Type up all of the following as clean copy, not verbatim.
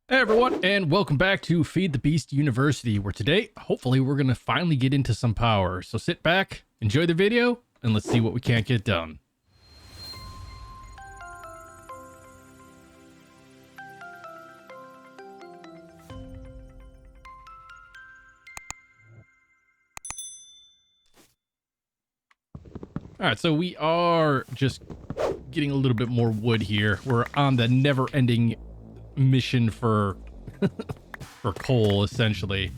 Hey everyone, and welcome back to Feed the Beast University, where today, hopefully, we're going to finally get into some power. So sit back, enjoy the video, and let's see what we can't get done. All right, so we are just getting a little bit more wood here. We're on the never-ending mission for for coal, essentially.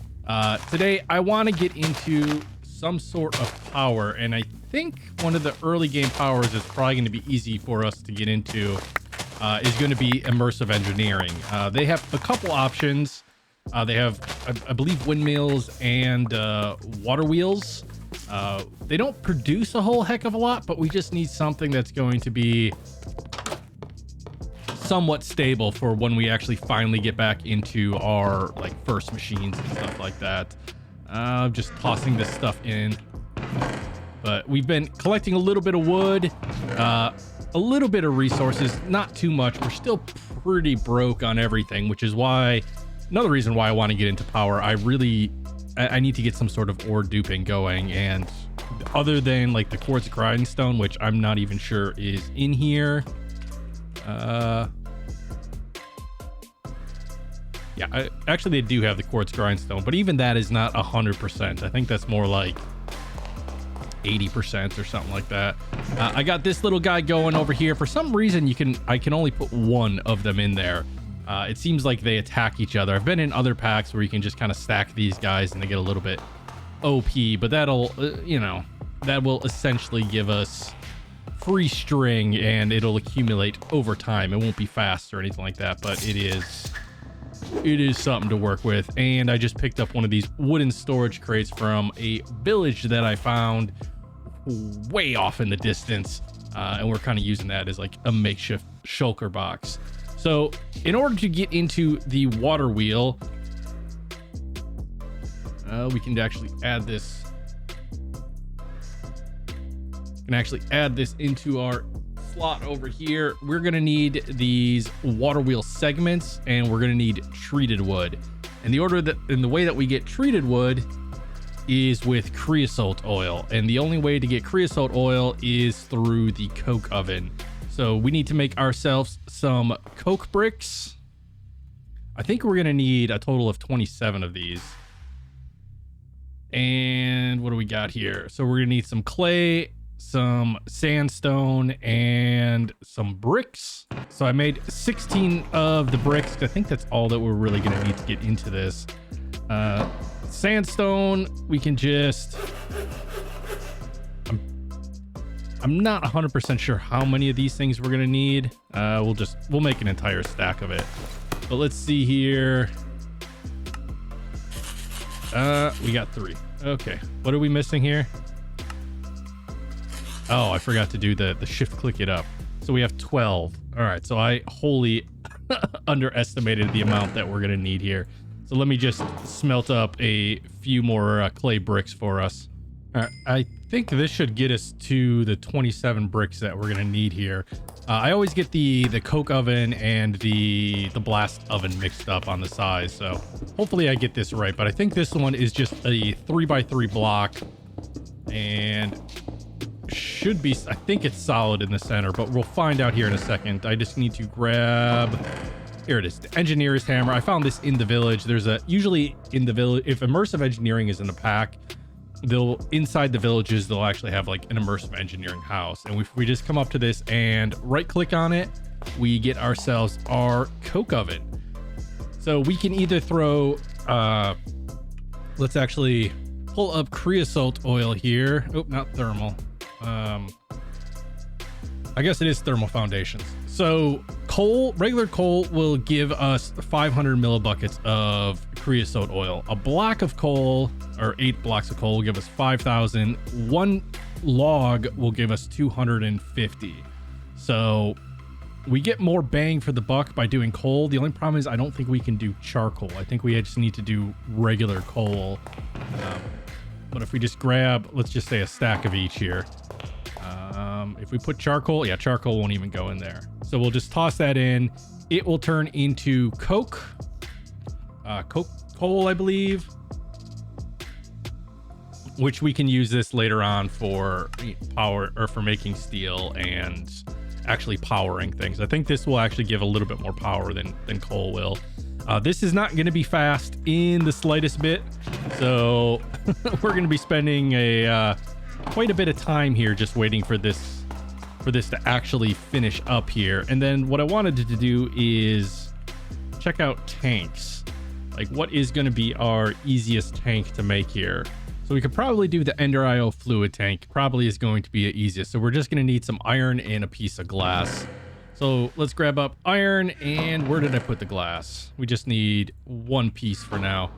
Today I want to get into some sort of power, and I think one of the early game powers is probably going to be easy for us to get into, is going to be immersive engineering. They have a couple options. They have, I believe, windmills and water wheels. They don't produce a whole heck of a lot, but we just need something that's going to be somewhat stable for when we actually finally get back into our first machines and stuff like that. Just tossing this stuff in, but we've been collecting a little bit of wood, a little bit of resources, not too much. We're still pretty broke on everything, which is why another reason why I want to get into power. I need to get some sort of ore duping going, and other than like the quartz grindstone, which I'm not even sure is in here. Yeah, actually they do have the quartz grindstone, but even that is not 100%. I think that's more like 80% or something like that. I got this little guy going over here. For some reason, I can only put one of them in there. It seems like they attack each other. I've been in other packs where you can just kind of stack these guys and they get a little bit OP, but that'll, that will essentially give us free string and it'll accumulate over time. It won't be fast or anything like that, but it is something to work with. And I just picked up one of these wooden storage crates from a village that I found way off in the distance, and we're kind of using that as like a makeshift shulker box. So in order to get into the water wheel, we can actually add this. Into our slot over here. We're gonna need these water wheel segments, and we're gonna need treated wood. And the way that we get treated wood is with creosote oil, and the only way to get creosote oil is through the coke oven. So we need to make ourselves some coke bricks. I think we're gonna need a total of 27 of these. And what do we got here? So we're gonna need some clay, some sandstone, and some bricks. So I made 16 of the bricks. I think that's all that we're really gonna need to get into this. Sandstone, we can just, I'm not 100% sure how many of these things we're gonna need. We'll make an entire stack of it. But let's see here. We got 3. Okay, what are we missing here? Oh, I forgot to do the shift click it up. So we have 12. All right, so I wholly underestimated the amount that we're gonna need here. So let me just smelt up a few more clay bricks for us. All right, I think this should get us to the 27 bricks that we're gonna need here. I always get the coke oven and the blast oven mixed up on the size, so hopefully I get this right. But I think this one is just a 3x3 block, and should be, I think it's solid in the center, but we'll find out here in a second. I just need to grab, here it is, the engineer's hammer. I found this in the village. Usually in the village, if immersive engineering is in a pack, inside the villages, they'll actually have like an immersive engineering house. And if we just come up to this and right click on it, we get ourselves our coke oven. So we can either throw, let's actually pull up creosote oil here. Oh, not thermal. I guess it is thermal foundations. So regular coal will give us 500 millibuckets of creosote oil. A block of coal, or 8 blocks of coal, will give us 5,000. One log will give us 250. So we get more bang for the buck by doing coal. The only problem is I don't think we can do charcoal. I think we just need to do regular coal. But if we just grab, let's just say a stack of each here. If we put charcoal, yeah, charcoal won't even go in there. So we'll just toss that in. It will turn into coke. coal, I believe, which we can use this later on for power or for making steel and actually powering things. I think this will actually give a little bit more power than coal will. This is not going to be fast in the slightest bit, so we're going to be spending quite a bit of time here just waiting for this to actually finish up here. And then what I wanted to do is check out tanks. Like, what is going to be our easiest tank to make here? So we could probably do the Ender IO fluid tank. Probably is going to be the easiest. So we're just going to need some iron and a piece of glass. So let's grab up iron, and where did I put the glass? We just need one piece for now.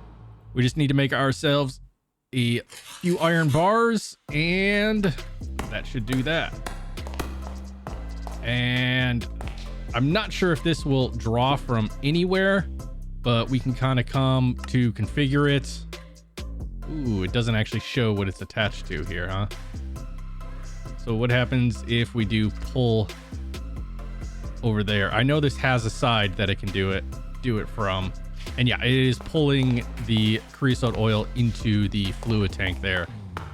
We just need to make ourselves a few iron bars, and that should do that. And I'm not sure if this will draw from anywhere, but we can kind of come to configure it. Ooh, it doesn't actually show what it's attached to here, huh? So what happens if we do pull over there? I know this has a side that it can do it from. And yeah, it is pulling the creosote oil into the fluid tank there.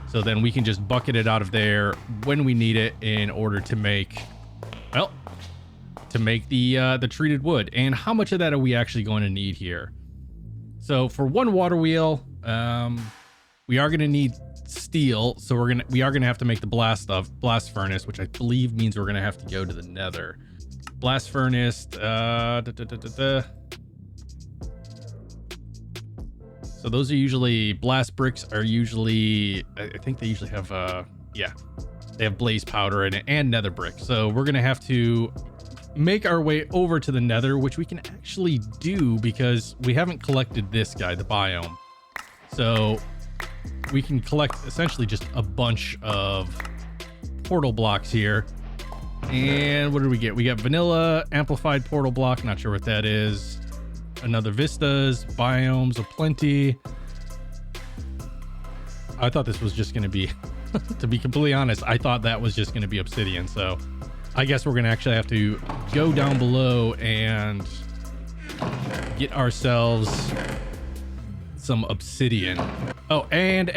So then we can just bucket it out of there when we need it in order to make, well, to make the treated wood. And how much of that are we actually going to need here? So for one water wheel, we are going to need steel. So we are going to have to make the blast furnace, which I believe means we're going to have to go to the nether. Blast furnace, So those are usually, blast bricks are usually, I think they usually have, yeah, they have blaze powder in it and nether brick. So we're going to have to make our way over to the nether, which we can actually do because we haven't collected this guy, the biome. So we can collect essentially just a bunch of portal blocks here. And what did we get? We got vanilla amplified portal block. Not sure what that is. Another vistas, biomes aplenty. I thought this was just going to be, to be completely honest, I thought that was just going to be obsidian. So I guess we're going to actually have to go down below and get ourselves some obsidian. Oh, and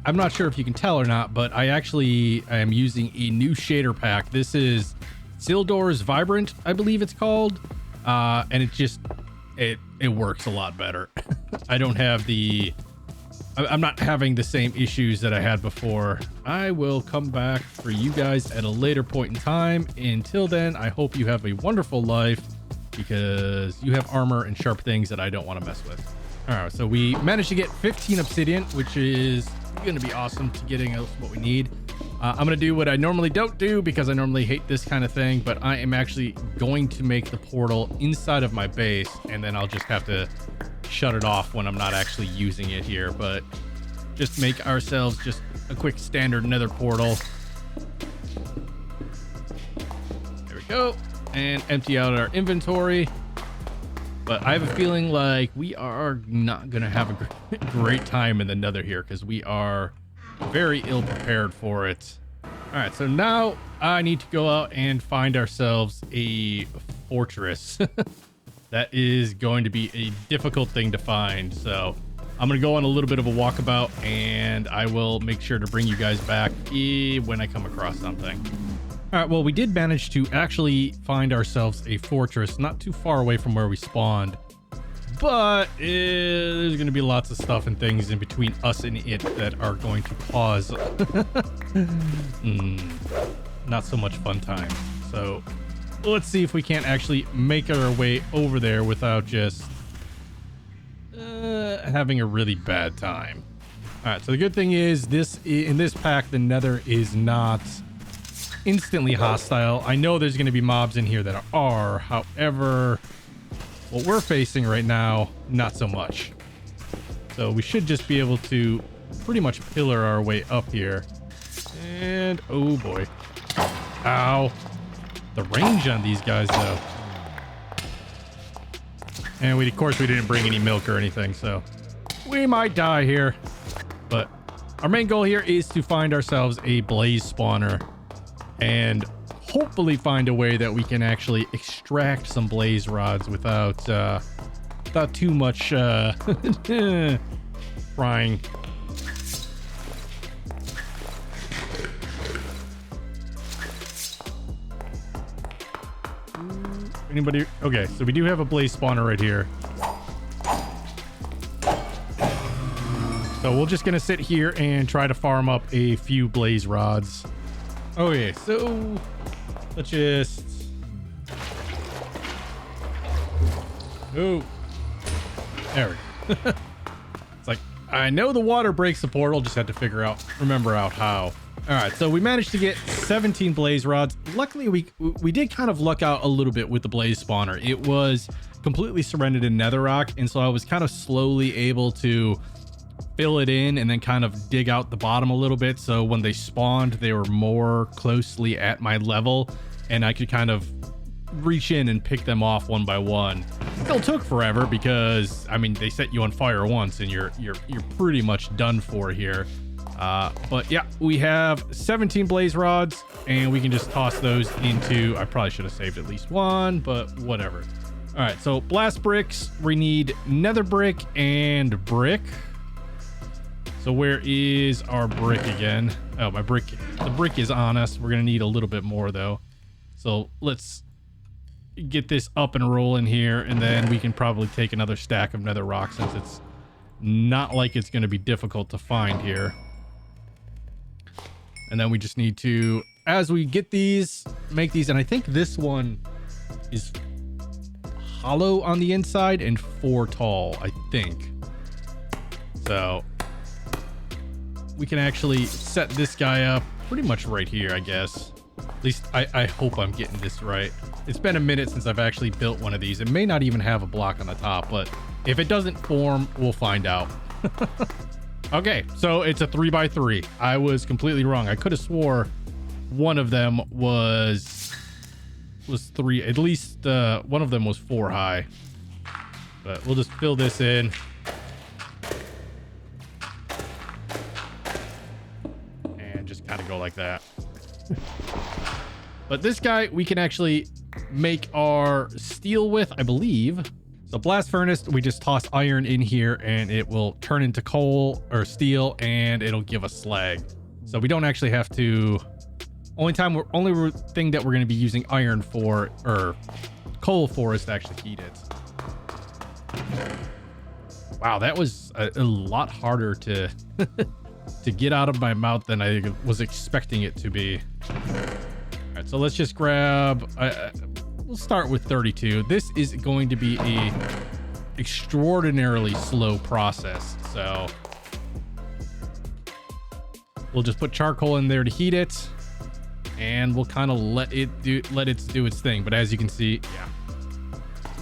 I'm not sure if you can tell or not, but I am using a new shader pack. This is Sildor's Vibrant, I believe it's called. And it works a lot better. I don't have I'm not having the same issues that I had before. I will come back for you guys at a later point in time. Until then, I hope you have a wonderful life because you have armor and sharp things that I don't want to mess with. All right, so we managed to get 15 obsidian, which is going to be awesome to getting us what we need. I'm going to do what I normally don't do because I normally hate this kind of thing, but I am actually going to make the portal inside of my base, and then I'll just have to shut it off when I'm not actually using it here. But just make ourselves just a quick standard nether portal. There we go. And empty out our inventory. But I have a feeling like we are not going to have a great time in the nether here because we are very ill prepared for it. All right, so now I need to go out and find ourselves a fortress. That is going to be a difficult thing to find. So I'm going to go on a little bit of a walkabout and I will make sure to bring you guys back when I come across something. All right, well, we did manage to actually find ourselves a fortress not too far away from where we spawned, but there's going to be lots of stuff and things in between us and it that are going to cause not so much fun time. So let's see if we can't actually make our way over there without just having a really bad time. All right, so the good thing is in this pack, the nether is not instantly hostile. I know there's going to be mobs in here that are, however, what we're facing right now, not so much. So we should just be able to pretty much pillar our way up here. And oh boy. Ow. The range on these guys though. And of course we didn't bring any milk or anything, so we might die here. But our main goal here is to find ourselves a blaze spawner and hopefully find a way that we can actually extract some blaze rods without without too much frying. Anybody? Okay, so we do have a blaze spawner right here. So we're just gonna sit here and try to farm up a few blaze rods. Okay, so let's just... Oh, there we go. It's like, I know the water breaks the portal, just had to remember out how. All right, so we managed to get 17 blaze rods. Luckily, we did kind of luck out a little bit with the blaze spawner. It was completely surrendered in netherrock, and so I was kind of slowly able to fill it in and then kind of dig out the bottom a little bit. So when they spawned, they were more closely at my level, and I could kind of reach in and pick them off one by one. Still took forever because, I mean, they set you on fire once and you're pretty much done for here. But yeah, we have 17 blaze rods, and we can just toss those into... I probably should have saved at least one, but whatever. All right, so blast bricks. We need nether brick and brick. So where is our brick again? Oh, the brick is on us. We're gonna need a little bit more though. So let's get this up and rolling here, and then we can probably take another stack of nether rock, since it's not like it's gonna be difficult to find here. And then we just need to, as we get these, make these, and I think this one is hollow on the inside and 4 tall, I think. So we can actually set this guy up pretty much right here, I guess. At least I hope I'm getting this right. It's been a minute since I've actually built one of these. It may not even have a block on the top, but if it doesn't form, we'll find out. Okay, so it's a 3x3. I was completely wrong. I could have swore one of them was 3. At least one of them was 4 high. But we'll just fill this in. And just kind of go like that. But this guy, we can actually make our steel with, I believe. So blast furnace, we just toss iron in here and it will turn into coal or steel, and it'll give us slag. So we don't actually have to... Only thing that we're going to be using iron for, or coal for, is to actually heat it. Wow, that was a lot harder to to get out of my mouth than I was expecting it to be. All right, so let's just grab... we'll start with 32. This is going to be a extraordinarily slow process, so we'll just put charcoal in there to heat it, and we'll kind of let it do its thing. But as you can see, yeah,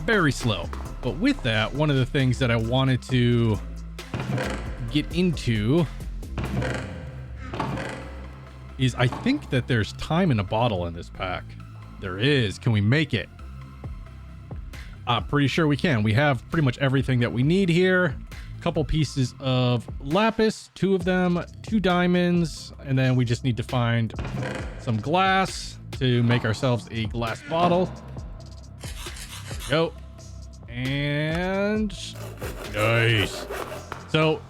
very slow. But with that, one of the things that I wanted to get into is, I think that there's time in a bottle in this pack. There is. Can we make it? I'm pretty sure we can. We have pretty much everything that we need here. A couple pieces of lapis, 2 of them, 2 diamonds, and then we just need to find some glass to make ourselves a glass bottle. There we go. And nice. So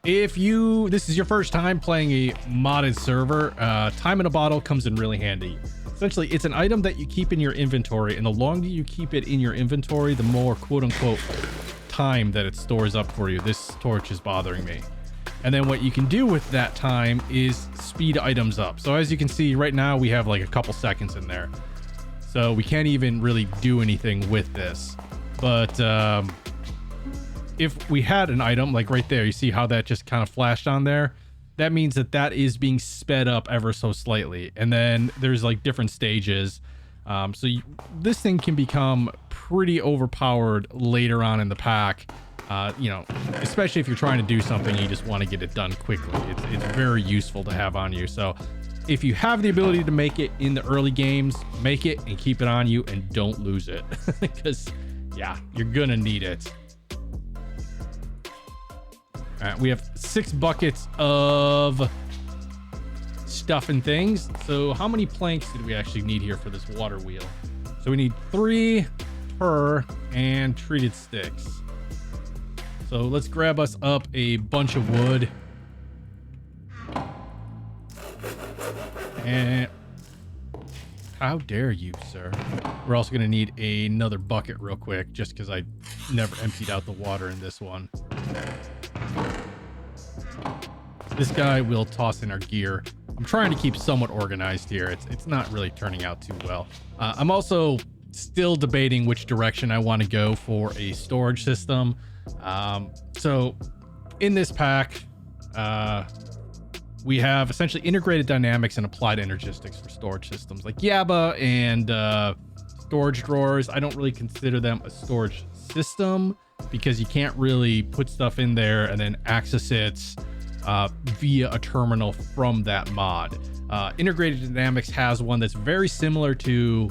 if this is your first time playing a modded server, time in a bottle comes in really handy. Essentially, it's an item that you keep in your inventory, and the longer you keep it in your inventory, the more quote-unquote time that it stores up for you. This torch is bothering me. And then what you can do with that time is speed items up. So as you can see right now, we have like a couple seconds in there. So we can't even really do anything with this. But if we had an item like right there, you see how that just kind of flashed on there? That means that is being sped up ever so slightly. And then there's like different stages. So this thing can become pretty overpowered later on in the pack. You know, especially if you're trying to do something, you just want to get it done quickly. It's very useful to have on you. So if you have the ability to make it in the early games, make it and keep it on you and don't lose it. Because yeah, you're gonna need it. All right, we have 6 buckets of stuff and things. So how many planks did we actually need here for this water wheel? So we need 3 per and treated sticks. So let's grab us up a bunch of wood. And how dare you, sir? We're also going to need another bucket real quick, just because I never emptied out the water in this one. This guy will toss in our gear. I'm trying to keep somewhat organized here. It's not really turning out too well. I'm also still debating which direction I want to go for a storage system. So in this pack, we have essentially integrated dynamics and applied energistics for storage systems like Yaba and storage drawers. I don't really consider them a storage system because you can't really put stuff in there and then access it via a terminal from that mod. Integrated dynamics has one that's very similar to,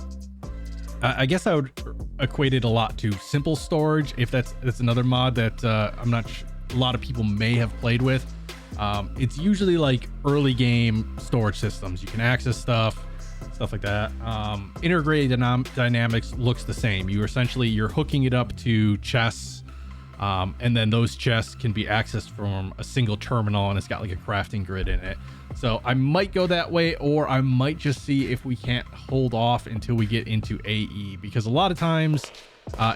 I guess I would equate it a lot to simple storage, if that's another mod that I'm not a lot of people may have played with. It's usually like early game storage systems. You can access stuff like that. Integrated dynamics looks the same. You're hooking it up to chests, and then those chests can be accessed from a single terminal, and it's got like a crafting grid in it. So I might go that way, or I might just see if we can't hold off until we get into AE, because a lot of times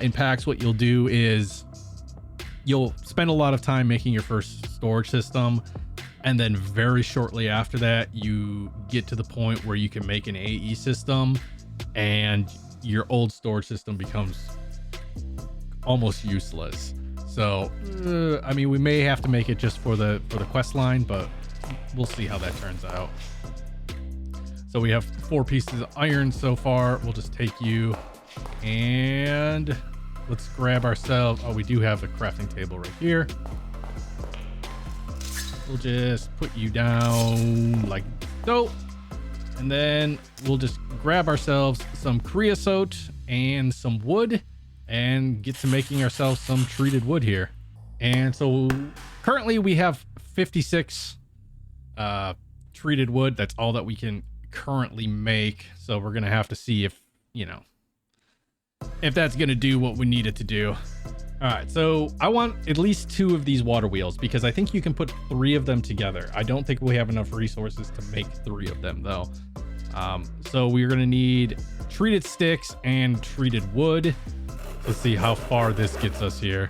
in packs, what you'll do is you'll spend a lot of time making your first storage system, and then very shortly after that, you get to the point where you can make an AE system, and your old storage system becomes almost useless. So, I mean, we may have to make it just for the quest line, but we'll see how that turns out. So we have 4 pieces of iron so far. We'll just take you and let's grab ourselves. Oh, we do have a crafting table right here. We'll just put you down like so. And then we'll just grab ourselves some creosote and some wood and get to making ourselves some treated wood here. And so currently we have 56 treated wood. That's all that we can currently make. So we're gonna have to see if, you know, if that's gonna do what we need it to do. All right, so I want at least 2 of these water wheels because I think you can put 3 of them together. I don't think we have enough resources to make 3 of them though. So we're gonna need treated sticks and treated wood. Let's see how far this gets us here.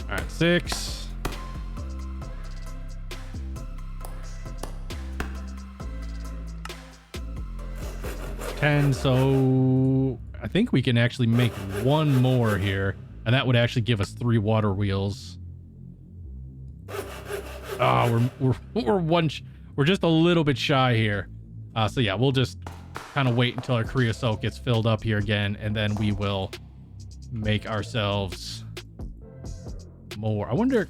All right, 6. $10. So I think we can actually make 1 more here, and that would actually give us 3 water wheels. Oh, we're just a little bit shy here. So yeah, we'll just kind of wait until our creosote gets filled up here again, and then we will make ourselves more. I wonder,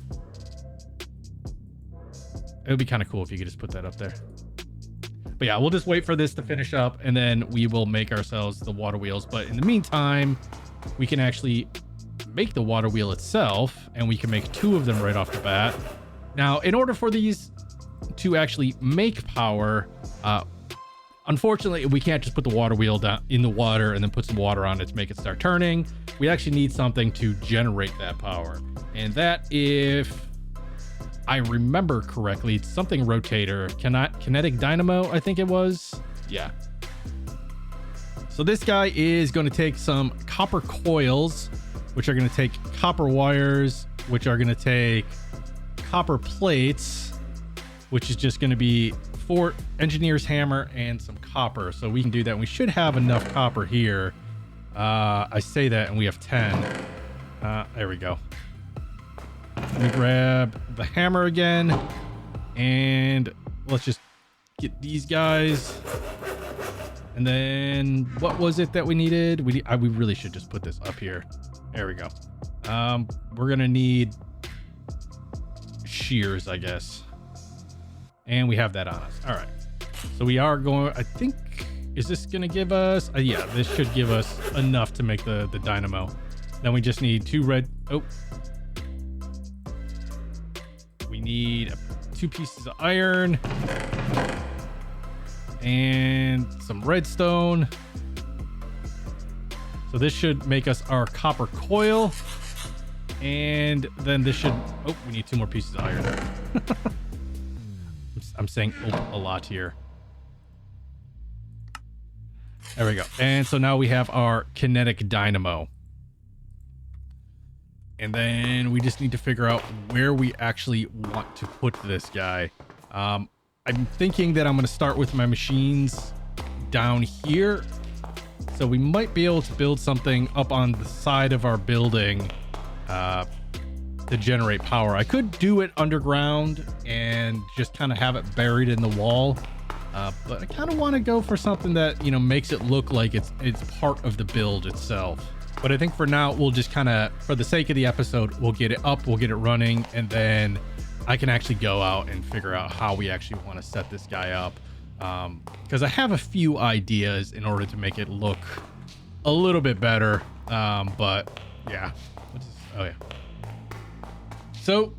it would be kind of cool if you could just put that up there. But yeah, we'll just wait for this to finish up, and then we will make ourselves the water wheels. But in the meantime, we can actually make the water wheel itself, and we can make 2 of them right off the bat. Now, in order for these to actually make power, unfortunately, we can't just put the water wheel down in the water and then put some water on it to make it start turning. We actually need something to generate that power. And that, if I remember correctly, it's something rotator, kinetic dynamo, I think it was. Yeah. So this guy is going to take some copper coils, which are going to take copper wires, which are going to take copper plates, which is just going to be 4 engineer's hammer and some copper. So we can do that. And we should have enough copper here. I say that and we have 10. There we go. Let me grab the hammer again, and let's just get these guys. And then what was it that we needed? We really should just put this up here. There we go. We're gonna need shears, I guess. And we have that on us. All right. So we are going, I think, is this gonna give us, yeah, this should give us enough to make the dynamo. Then we just need 2 red, we need 2 pieces of iron and some redstone. So So this should make us our copper coil. And then this should... Oh, we need 2 more pieces of iron. I'm saying a lot here. There we go. And so now we have our kinetic dynamo. And then we just need to figure out where we actually want to put this guy. I'm thinking that I'm going to start with my machines down here. So we might be able to build something up on the side of our building to generate power. I could do it underground and just kind of have it buried in the wall. But I kind of want to go for something that, you know, makes it look like it's part of the build itself. But I think for now, we'll just kind of, for the sake of the episode, we'll get it up, we'll get it running, and then I can actually go out and figure out how we actually want to set this guy up. Because I have a few ideas in order to make it look a little bit better. But yeah. Oh yeah. So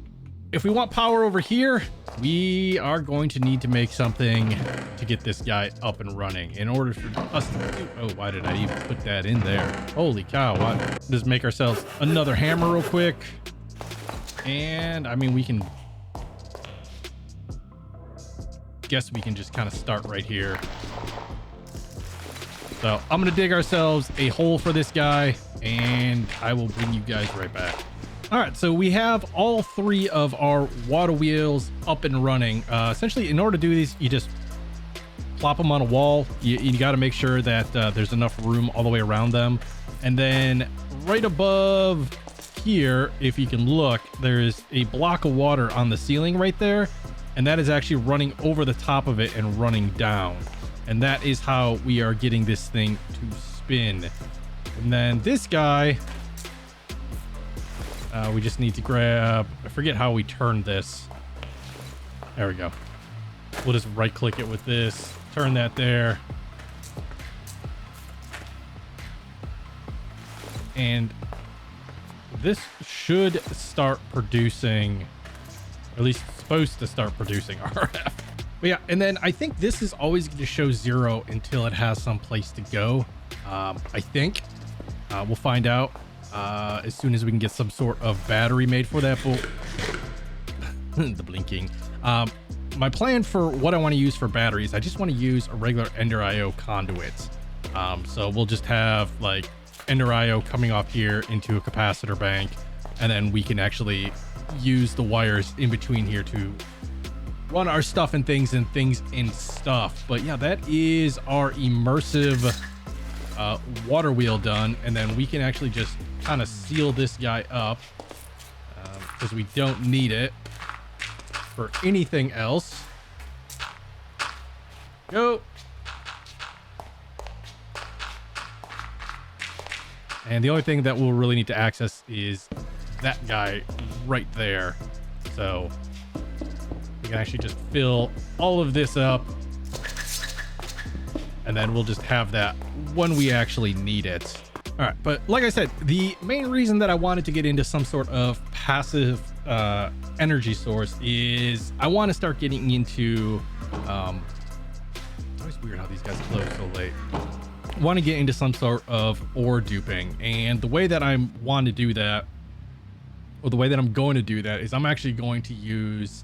if we want power over here, we are going to need to make something to get this guy up and running. In order for us to do... Oh, why did I even put that in there? Holy cow. What? Just make ourselves another hammer real quick. And I mean, we can... Guess we can just kind of start right here. So I'm going to dig ourselves a hole for this guy, and I will bring you guys right back. All right, so we have all 3 of our water wheels up and running. Essentially, in order to do these, you just plop them on a wall. You got to make sure that there's enough room all the way around them. And then right above here, if you can look, there's a block of water on the ceiling right there. And that is actually running over the top of it and running down. And that is how we are getting this thing to spin. And then this guy... we just need to grab... I forget how we turn this. There we go. We'll just right click it with this. Turn that there. And this should start producing... Or at least supposed to start producing RF. But yeah, and then I think this is always going to show 0 until it has some place to go. I think. We'll find out. As soon as we can get some sort of battery made for that. The blinking. My plan for what I want to use for batteries, I just want to use a regular Ender IO conduit. So we'll just have like Ender IO coming off here into a capacitor bank, and then we can actually use the wires in between here to run our stuff and things in stuff. But yeah, that is our immersive water wheel done, and then we can actually just kind of seal this guy up because we don't need it for anything else. Go. And the only thing that we'll really need to access is that guy right there. So we can actually just fill all of this up, and then we'll just have that when we actually need it. All right, but like I said, the main reason that I wanted to get into some sort of passive energy source is I want to start getting into it's always weird how these guys close so late. I want to get into some sort of ore duping, and the way that I want to do that, or the way that I'm going to do that, is I'm actually going to use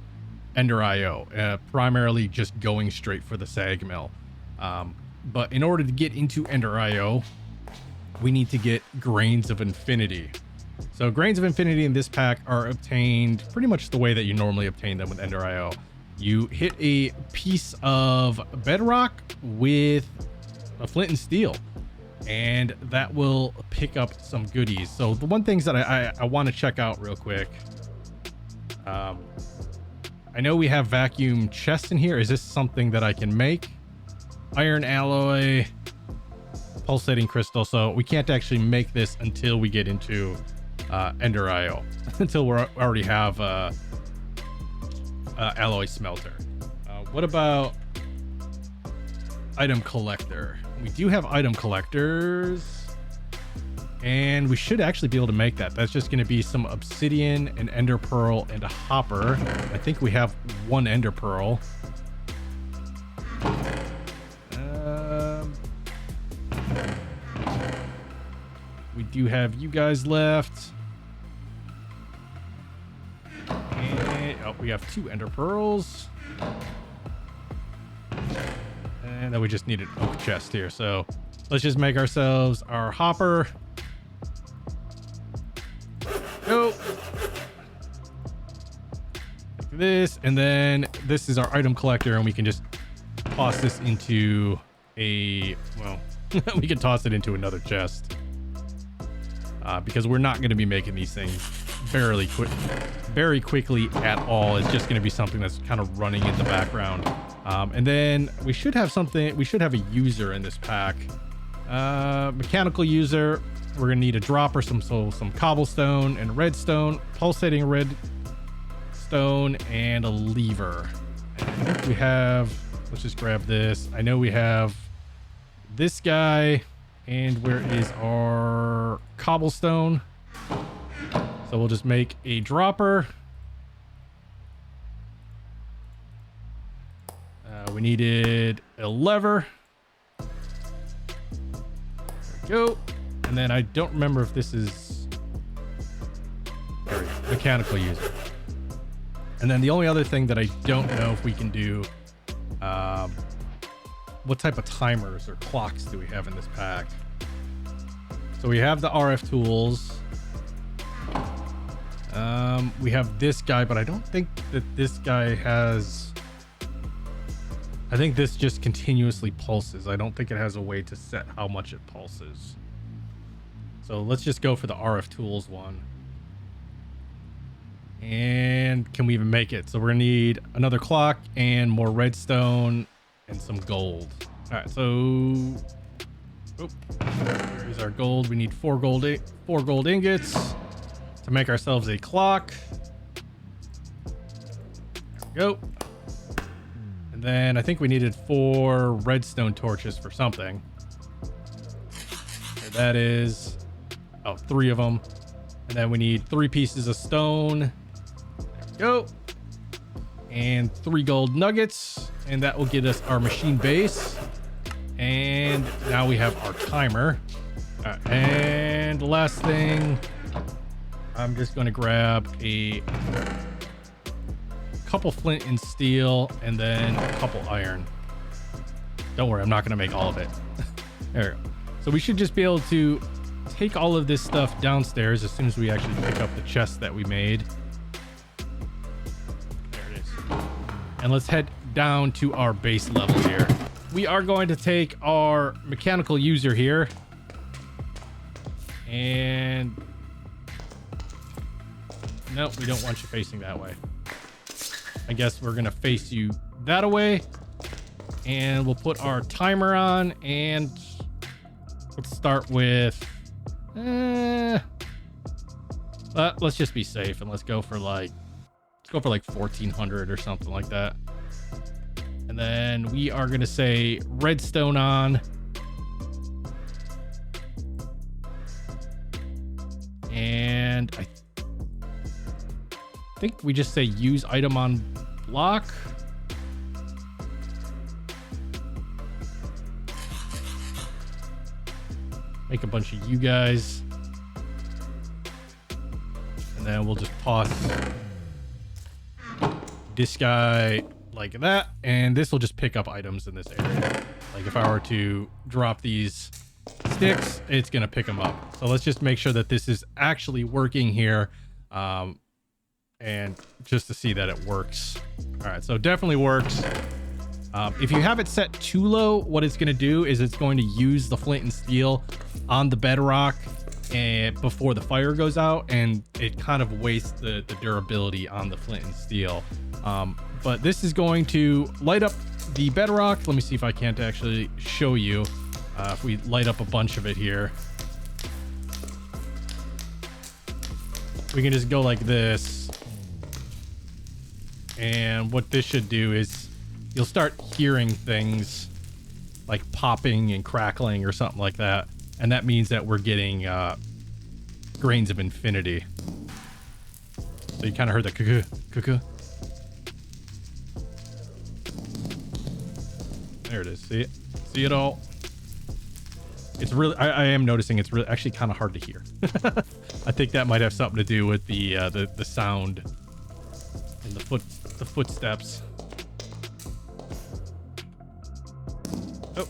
Ender IO, primarily just going straight for the sag mill. But in order to get into Ender IO, we need to get Grains of Infinity. So Grains of Infinity in this pack are obtained pretty much the way that you normally obtain them with Ender IO. You hit a piece of bedrock with a flint and steel, and that will pick up some goodies. So the one things that I want to check out real quick. I know we have vacuum chests in here. Is this something that I can make? Iron alloy, pulsating crystal. So we can't actually make this until we get into Ender IO, until we already have alloy smelter. What about item collector? We do have item collectors, and we should actually be able to make that. That's just going to be some obsidian, an ender pearl, and a hopper. I think we have one ender pearl. we do have you guys left. And, oh, we have 2 ender pearls. And then we just need an oak chest here. So let's just make ourselves our hopper. Go. Like this. And then this is our item collector, and we can just toss this into a, well, we can toss it into another chest. Because we're not going to be making these things very quickly at all. It's just going to be something that's kind of running in the background. And then we should have something. We should have a user in this pack. Mechanical user. We're going to need a dropper, some cobblestone and redstone, pulsating redstone, and a lever. And I think we have. Let's just grab this. I know we have this guy. And where is our cobblestone? So we'll just make a dropper. We needed a lever. There we go. And then I don't remember if this is mechanical user. And then the only other thing that I don't know if we can do, what type of timers or clocks do we have in this pack? So we have the RF tools. We have this guy, but I don't think that this guy has... I think this just continuously pulses. I don't think it has a way to set how much it pulses. So let's just go for the RF tools one. And can we even make it? So we're gonna need another clock and more redstone and some gold. All right, so here's our gold. We need 4 gold ingots to make ourselves a clock. There we go. And then I think we needed 4 redstone torches for something. There that is. Oh, 3 of them. And then we need 3 pieces of stone. There we go. And 3 gold nuggets. And that will get us our machine base. And now we have our timer. All right, and the last thing, I'm just going to grab a couple flint and steel and then a couple iron. Don't worry, I'm not going to make all of it. There we go. So we should just be able to take all of this stuff downstairs as soon as we actually pick up the chest that we made. There it is. And let's head down to our base level here. We are going to take our mechanical user here. And no, we don't want you facing that way. I guess we're going to face you that way. And we'll put our timer on and let's start with let's just be safe and let's go for like 1400 or something like that. And then we are going to say redstone on. And I think we just say use item on block. Make a bunch of you guys. And then we'll just toss this guy like that. And this will just pick up items in this area. Like if I were to drop these sticks, it's going to pick them up. So let's just make sure that this is actually working here. And just to see that it works. All right, so it definitely works. If you have it set too low, what it's going to do is it's going to use the flint and steel on the bedrock and before the fire goes out, and it kind of wastes the durability on the flint and steel. But this is going to light up the bedrock. Let me see if I can't actually show you. If we light up a bunch of it here, we can just go like this. And what this should do is you'll start hearing things like popping and crackling or something like that. And that means that we're getting grains of infinity. So you kind of heard the cuckoo. There it is. See it? See it all? It's really, I am noticing it's really actually kind of hard to hear. I think that might have something to do with the sound and the footsteps. Oh,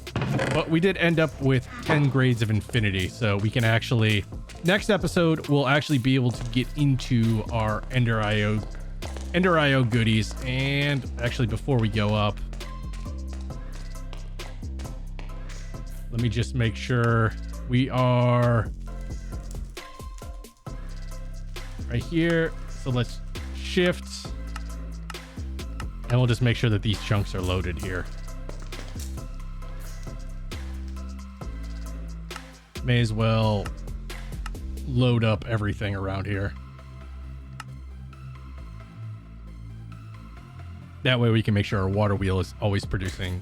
but we did end up with 10 grades of infinity, so we can actually, next episode we'll actually be able to get into our Ender IO goodies. And actually, before we go up, let me just make sure we are right here. So let's shift, and we'll just make sure that these chunks are loaded here. May as well load up everything around here. That way we can make sure our water wheel is always producing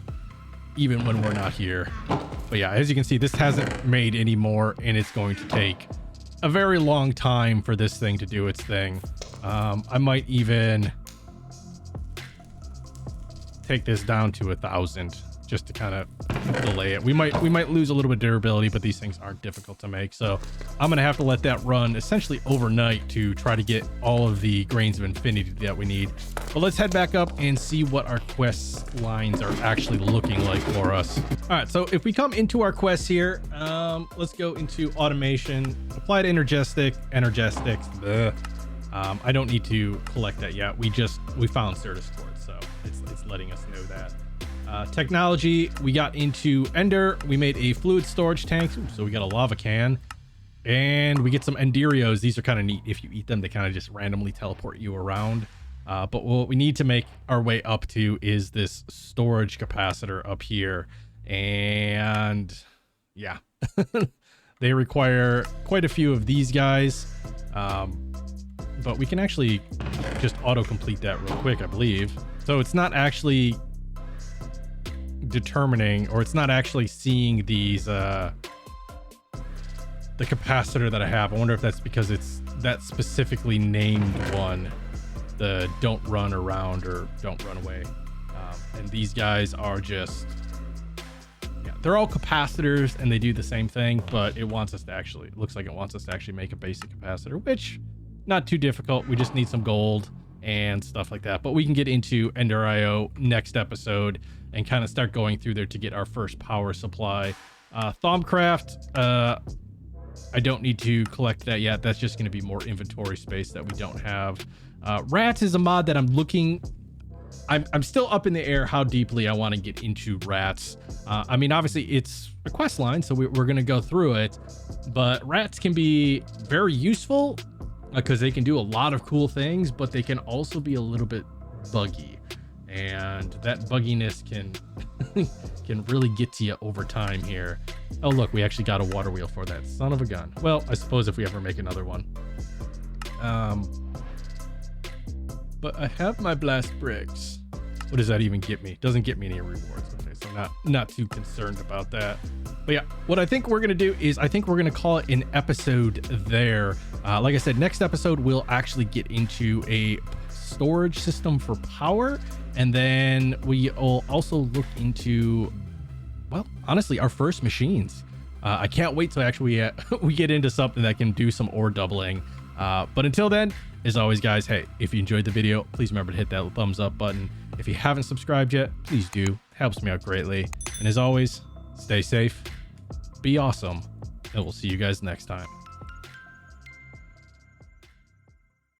even when we're not here. But yeah, as you can see, this hasn't made any more, and it's going to take a very long time for this thing to do its thing. I might even take this down to 1,000 just to kind of delay it. We might lose a little bit of durability, but these things aren't difficult to make, so I'm gonna have to let that run essentially overnight to try to get all of the grains of infinity that we need. But let's head back up and see what our quest lines are actually looking like for us. All right, so if we come into our quests here, let's go into automation, applied energetics. I don't need to collect that yet. We found Certus Quartz, so it's letting us know that. Technology, we got into Ender. We made a fluid storage tank. Ooh, so we got a lava can, and we get some Enderios. These are kind of neat. If you eat them, they kind of just randomly teleport you around. But what we need to make our way up to is this storage capacitor up here. And yeah, they require quite a few of these guys. But we can actually just auto-complete that real quick, I believe. So it's not actually determining, or it's not actually seeing these the capacitor that I have. I wonder if that's because it's that specifically named one, the don't run around or don't run away. And these guys are just, yeah, they're all capacitors and they do the same thing, but it wants us to actually, it looks like it wants us to actually make a basic capacitor, which not too difficult. We just need some gold and stuff like that. But we can get into Ender IO next episode and kind of start going through there to get our first power supply. Thaumcraft, I don't need to collect that yet. That's just going to be more inventory space that we don't have. Rats is a mod that I'm looking, I'm still up in the air how deeply I want to get into rats. I mean, obviously it's a quest line, so we're going to go through it, but rats can be very useful because they can do a lot of cool things, but they can also be a little bit buggy, and that bugginess can can really get to you over time here. Oh look, we actually got a water wheel for that son of a gun. Well, I suppose if we ever make another one. But I have my blast bricks. What does that even get me? Doesn't get me any rewards. Okay, so not too concerned about that. But yeah, what I think we're gonna do is I think we're gonna call it an episode there. Like I said, next episode we'll actually get into a storage system for power, and then we'll also look into, well, honestly, our first machines. I can't wait till actually we get into something that can do some ore doubling. But until then, as always, guys, hey, if you enjoyed the video, please remember to hit that thumbs up button. If you haven't subscribed yet, please do. It helps me out greatly. And as always, stay safe, be awesome, and we'll see you guys next time.